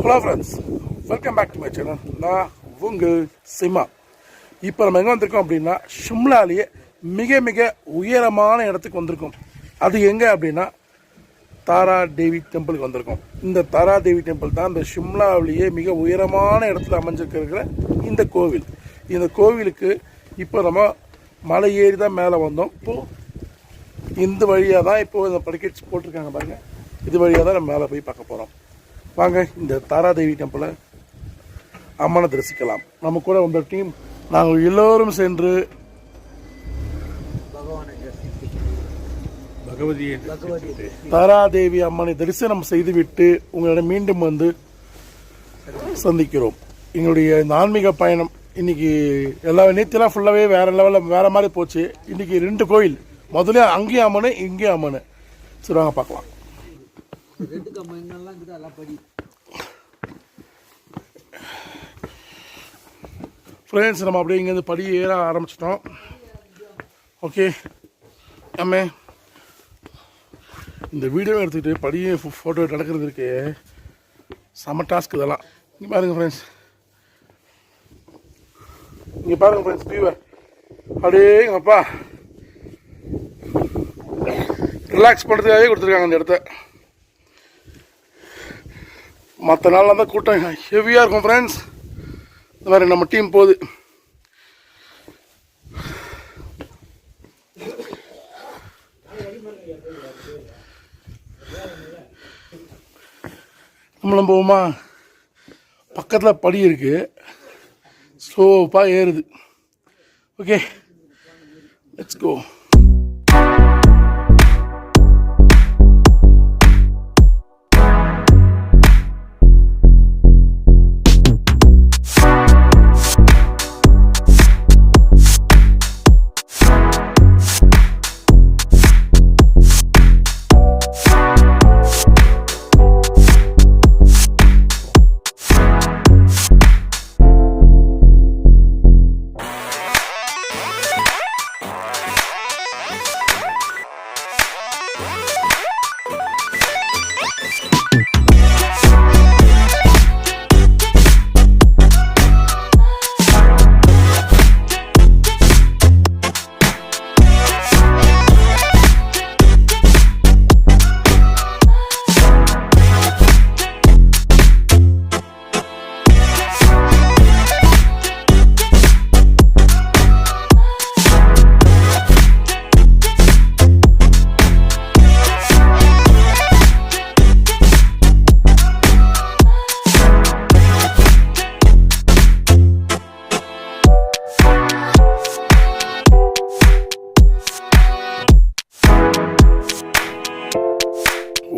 Hello friends, welcome back to my channel. நான் உங்கள் சிம்மா. இப்போ நம்ம எங்கே வந்திருக்கோம் அப்படின்னா, ஷிம்லாலேயே மிக மிக உயரமான இடத்துக்கு வந்திருக்கோம். அது எங்கே அப்படின்னா தாரா தேவி டெம்பிளுக்கு வந்திருக்கோம். இந்த தாரா தேவி டெம்பிள் தான் இந்த ஷிம்லாவிலேயே மிக உயரமான இடத்துல அமைஞ்சிருக்கிற இந்த கோவில். இந்த கோவிலுக்கு இப்போ நம்ம மலை ஏறி தான் மேலே வந்தோம். இப்போது இந்த வழியாக தான் இப்போது இந்த படிக்கட்ஸ் போட்டிருக்காங்க பாருங்கள். இது வழியாக தான் நம்ம மேலே போய் பார்க்க போகிறோம். வாங்க இந்த தாராதேவி டெம்பிளை அம்மனை தரிசிக்கலாம். நம்ம கூட வந்த டீம் நாங்கள் எல்லோரும் சென்று தாராதேவி அம்மனை தரிசனம் செய்துவிட்டு உங்களிடம் மீண்டும் வந்து சந்திக்கிறோம். எங்களுடைய இந்த ஆன்மீக பயணம் இன்னைக்கு நேற்றுலாம் ஃபுல்லாகவே வேறு லெவலில் வேறு மாதிரி போச்சு. இன்றைக்கி 2 கோயில், முதல்ல அங்கேயும் அம்மனு இங்கேயும் அம்மனு. சரி வாங்க பார்க்கலாம். ஃப்ரெண்ட்ஸ், நம்ம அப்படியே இங்கேருந்து படி ஏற ஆரம்பிச்சிட்டோம். ஓகே, அம்மே இந்த வீடியோ எடுத்துக்கிட்டு படியை ஃபோட்டோ நடக்கிறது இருக்கு, செம்ம டாஸ்க் இதெல்லாம். இங்கே பாருங்கள் ஃப்ரெண்ட்ஸ், இங்கே பாருங்கள் ஃப்ரெண்ட்ஸ், வியூவை அப்படியே அப்பா ரிலாக்ஸ் பண்ணுறதுக்காகவே கொடுத்துருக்காங்க இந்த இடத்த. மற்ற நாளில் தான் கூட்டம் ஹெவியாக இருக்கும் ஃப்ரெண்ட்ஸ். இந்த மாதிரி நம்ம டீம் போகுது. நம்மளும் போவோமா? பக்கத்தில் படி இருக்குது, ஸ்லோப்பாக ஏறுது. Okay, let's go.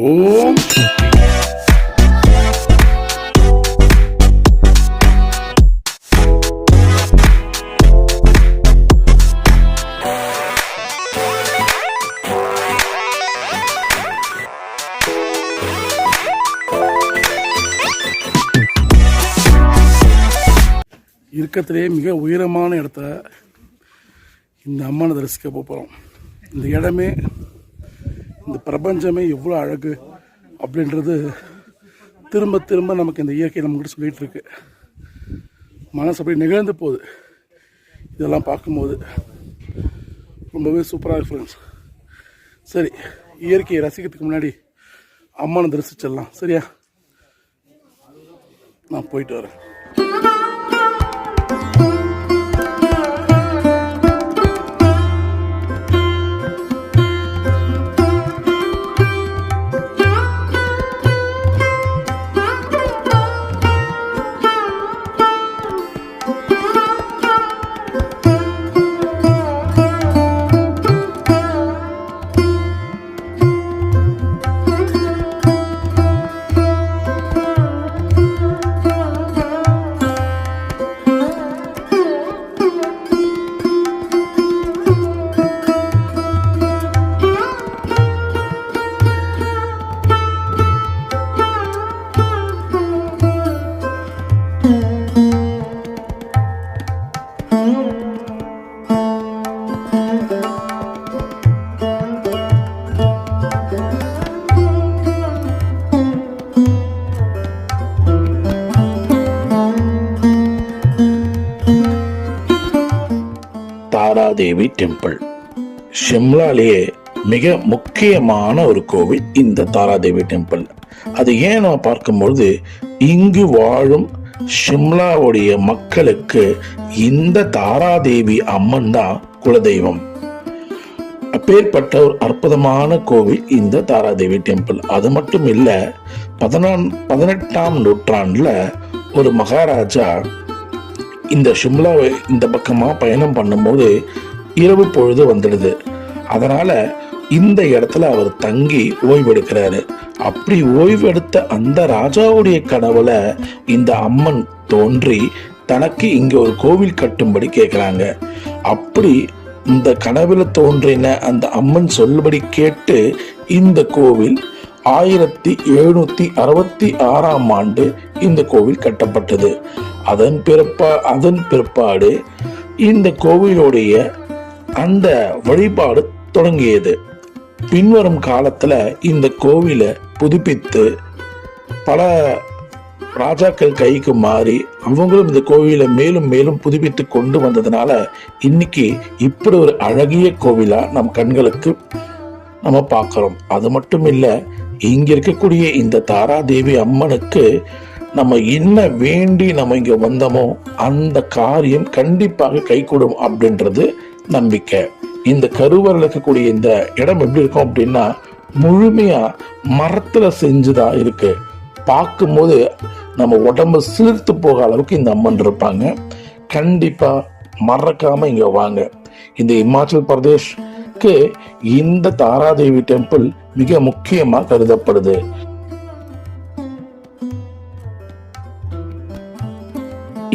ஓம் இருக்கத்திலே மிக உயரமான இடத்த இந்த அம்மனை தரிசிக்க போகிறோம். இந்த இடமே, இந்த பிரபஞ்சமே எவ்வளோ அழகு அப்படின்றது திரும்ப திரும்ப நமக்கு இந்த இயற்கை நம்மகிட்ட சொல்லிகிட்டு இருக்கு. மனசு அப்படி நிகழ்ந்து போகுது. இதெல்லாம் பார்க்கும்போது ரொம்பவே சூப்பராக இருக்கு ஃப்ரெண்ட்ஸ். சரி, இயற்கையை ரசிக்கிறதுக்கு முன்னாடி அம்மனை தரிசிச்சிடலாம். சரியா? நான் போயிட்டு வரேன். தாராதேவி டெம்பிள். ஷிம்லாலேயே மிக முக்கியமான ஒரு கோவில் இந்த தாராதேவி டெம்பிள். அது ஏன் நம்ம பார்க்கும்போது இங்கு வாழும் ஷிம்லாவுடைய மக்களுக்கு இந்த தாராதேவி அம்மன் தான் குலதெய்வம். அப்பேற்பட்ட ஒரு அற்புதமான கோவில் இந்த தாராதேவி டெம்பிள். அது மட்டும் இல்ல, 18ஆம் நூற்றாண்டுல ஒரு மகாராஜா இந்த ஷிம்லாவை இந்த பக்கமா பயணம் பண்ணும்போது இரவு பொழுது வந்துடுது. அதனால இந்த இடத்துல அவர் தங்கி ஓய்வெடுக்கிறாரு. அப்படி ஓய்வெடுத்த அந்த ராஜாவுடைய கனவுல இந்த அம்மன் தோன்றி தனக்கு இங்க ஒரு கோவில் கட்டும்படி கேட்கிறாங்க. அப்படி இந்த கனவுல தோன்றின அந்த அம்மன் சொல்லுபடி கேட்டு இந்த கோவில் 1766ஆம் ஆண்டு இந்த கோவில் கட்டப்பட்டது. அதன் பிற்பாடு இந்த கோவிலுடைய அந்த வழிபாடு தொடங்கியது. பின்வரும் காலத்துல இந்த கோவிலை புதுப்பித்து பல ராஜாக்கள் கைக்கு மாறி அவங்களும் இந்த கோவிலை மேலும் மேலும் புதுப்பித்து கொண்டு வந்ததுனால இன்னைக்கு இப்படி ஒரு அழகிய கோவிலா நம் கண்களுக்கு நம்ம பார்க்கிறோம். அது மட்டும் இல்ல, இங்க இருக்கக்கூடிய இந்த தாராதேவி அம்மனுக்கு நம்ம என்ன வேண்டி நம்ம இங்க வந்தோமோ அந்த காரியம் கண்டிப்பாக கைகூடும் அப்படின்றது நம்பிக்கை. இந்த கருவறையில் இருக்கக்கூடிய இந்த இடம் எப்படி இருக்கும் அப்படின்னா முழுமையா மரத்துல செஞ்சுதா இருக்கு. பார்க்கும்போது நம்ம உடம்பு சிலிர்த்து போக அளவுக்கு இந்த அம்மன் இருப்பாங்க. கண்டிப்பா மறக்காம இங்க வாங்க. இந்த இமாச்சல் பிரதேஷ்க்கு இந்த தாராதேவி டெம்பிள் மிக முக்கியமா கருதப்படுது.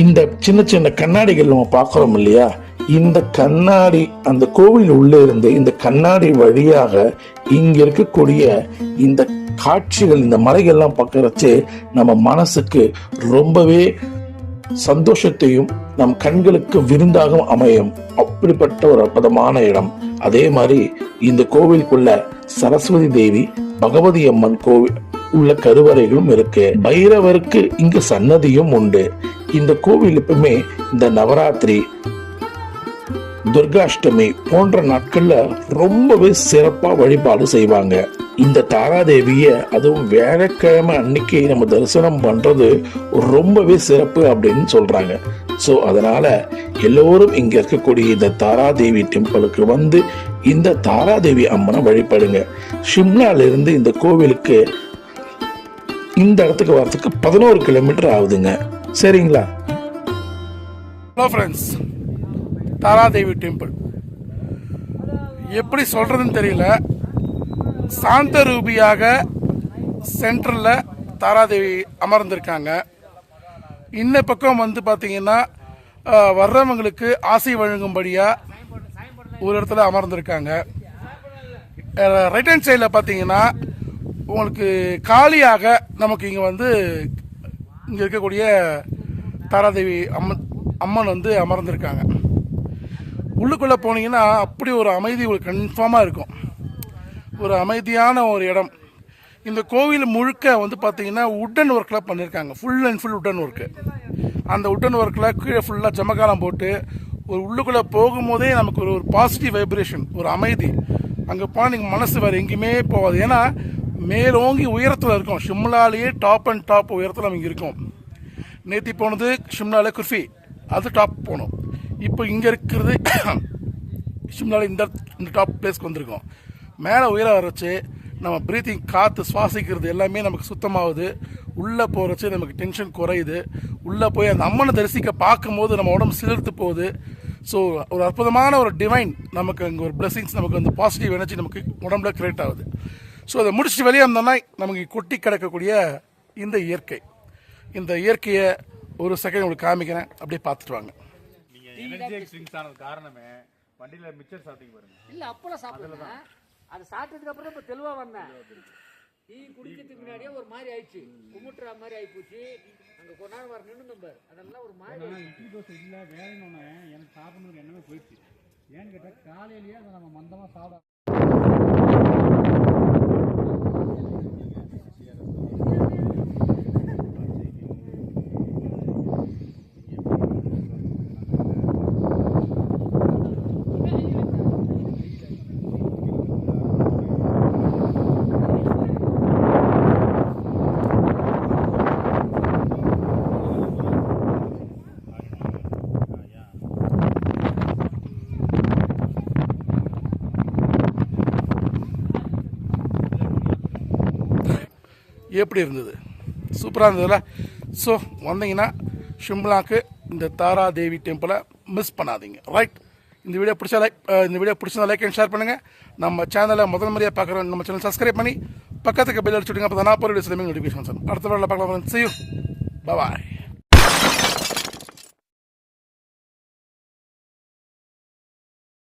இந்த சின்ன சின்ன கண்ணாடிகள் நம்ம பார்க்கிறோம் இல்லையா, இந்த கண்ணாடி அந்த கோவில் உள்ள இருந்து இந்த கண்ணாடி வழியாக இங்க இருக்கக்கூடிய இந்த காட்சிகள், இந்த மலைகள்லாம் பார்க்கறச்சு நம்ம மனசுக்கு ரொம்பவே சந்தோஷத்தையும் நம் கண்களுக்கு விருந்தாகவும் அமையும். அப்படிப்பட்ட ஒரு அற்புதமான இடம். அதே மாதிரி இந்த கோவிலுக்குள்ள சரஸ்வதி தேவி, பகவதி அம்மன் கோவில் உள்ள கருவறைகளும் இருக்கு. பைரவருக்கு இங்கு சன்னதியும் உண்டு. இந்த கோவில் எப்பவுமே இந்த நவராத்திரி, துர்காஷ்டமி போன்ற நாட்கள்ல ரொம்பவே சிறப்பா வழிபாடு செய்வாங்க. இந்த தாராதேவிய அதுவும் வியாழக்கிழமை அன்னைக்கு நம்ம தரிசனம் பண்றது ரொம்பவே சிறப்பு அப்படின்னு சொல்றாங்க. சோ அதனால எல்லோரும் இங்க இருக்கக்கூடிய இந்த தாராதேவி டெம்பிளுக்கு வந்து இந்த தாராதேவி அம்மனை வழிபடுங்க. ஷிம்லால இருந்து இந்த கோவிலுக்கு இந்த இடத்துக்கு வரதுக்கு 11 கிலோமீட்டர் ஆகுதுங்க. சரிங்களா? ஹலோ ஃப்ரெண்ட்ஸ், தாராதேவி டெம்பிள் எப்படி சொல்றதுன்னு தெரியல. சாந்த ரூபியாக சென்டரில் தாராதேவி அமர்ந்திருக்காங்க. இன்ன பக்கம் வந்து பார்த்தீங்கன்னா வர்றவங்களுக்கு ஆசை வழங்கும்படியாக ஒரு இடத்துல அமர்ந்திருக்காங்க. ரைட் ஹேண்ட் சைடில் பார்த்தீங்கன்னா உங்களுக்கு காலியாக நமக்கு இங்கே வந்து இங்கே இருக்கக்கூடிய தாராதேவி அம்மன் வந்து அமர்ந்திருக்காங்க. உள்ளுக்குள்ளே போனீங்கன்னா அப்படி ஒரு அமைதி உங்களுக்கு கன்ஃபார்மாக இருக்கும். ஒரு அமைதியான ஒரு இடம். இந்த கோவில் முழுக்க வந்து பார்த்தீங்கன்னா உட்டன் ஒர்க்கில் பண்ணியிருக்காங்க. Full and full wooden work. அந்த உட்டன் ஒர்க்கில் கீழே ஃபுல்லாக ஜமக்காலம் போட்டு ஒரு உள்ளுக்குள்ளே போகும்போதே நமக்கு ஒரு பாசிட்டிவ் வைப்ரேஷன், ஒரு அமைதி. அங்கே போனால் நீங்கள் மனசு வேறு எங்கேயுமே போகாது. ஏன்னா மேலோங்கி உயரத்தில் இருக்கும். ஷிம்லாலேயே டாப் அண்ட் டாப் உயரத்தில் நம்ம இங்கே இருக்கோம். நேற்று போனது ஷிம்லாவில் குர்ஃபி, அது டாப் போனோம். இப்போ இங்கே இருக்கிறது ஷிம்லாவில் இந்த டாப் பிளேஸ்க்கு வந்திருக்கோம். மேலே உயர வரைச்சு நம்ம ப்ரீத்திங், காற்று சுவாசிக்கிறது எல்லாமே நமக்கு சுத்தமாகுது. உள்ளே போகிறச்சு நமக்கு டென்ஷன் குறையுது. உள்ளே போய் அந்த அம்மனை தரிசிக்க பார்க்கும்போது நம்ம உடம்பு சிலிர்த்து போகுது. ஸோ ஒரு அற்புதமான ஒரு டிவைன் நமக்கு அங்கே ஒரு பிளெஸிங்ஸ், நமக்கு அந்த பாசிட்டிவ் எனர்ஜி நமக்கு உடம்புல கிரியேட் ஆகுது. ஸோ அதை முடிச்சுட்டு வெளியே வந்தோம்னா நமக்கு கொட்டி கிடக்கக்கூடிய இந்த இயற்கையை ஒரு செகண்ட் உங்களுக்கு காமிக்கிறேன், அப்படியே பார்த்துட்டு வாங்க. காரணமே வண்டியில மிச்சர் சாப்பிட்டீங்க பாருங்க. இல்ல அப்பெல்லாம் சாப்பிடல. அது சாப்பிட்டதுக்கு அப்புறம் இப்ப தெளிவா வந்தேன். டீ குடிக்கிறதுக்கு முன்னாடியே ஒரு மாதிரி ஆயிடுச்சு, குமுட்டுற மாதிரி ஆகி போச்சு. அங்க கொஞ்ச நேரம் வர நின்று நம்பர் அதெல்லாம் ஒரு மாதிரி. இட்லி தோசை இல்ல வேணும்னு எனக்கு சாப்பிடணும்னு என்னமே போயிடுச்சு. ஏன்னு கேட்டா காலையிலேயே அதை நம்ம மந்தமா சாப்பிட எப்படி இருந்தது? சூப்பராக இருந்ததுல்ல? ஸோ வந்தீங்கன்னா ஷிம்லாக்கு இந்த தாரா தேவி டெம்பிளை மிஸ் பண்ணாதீங்க. ரைட்? இந்த வீடியோ பிடிச்சா லைக் அண்ட் ஷேர் பண்ணுங்கள். நம்ம சேனலை முதல் முறையாக பார்க்குறோம், நம்ம சேனல் சப்ஸ்கிரைப் பண்ணி பக்கத்துக்கு பெல் அடிச்சுடுங்க. அப்போ தான் நான் போகிற வீடியோஸ் நோட்டிஃபிகேஷன் அடுத்த வேலை பார்க்கலாம். See you. Bye-bye.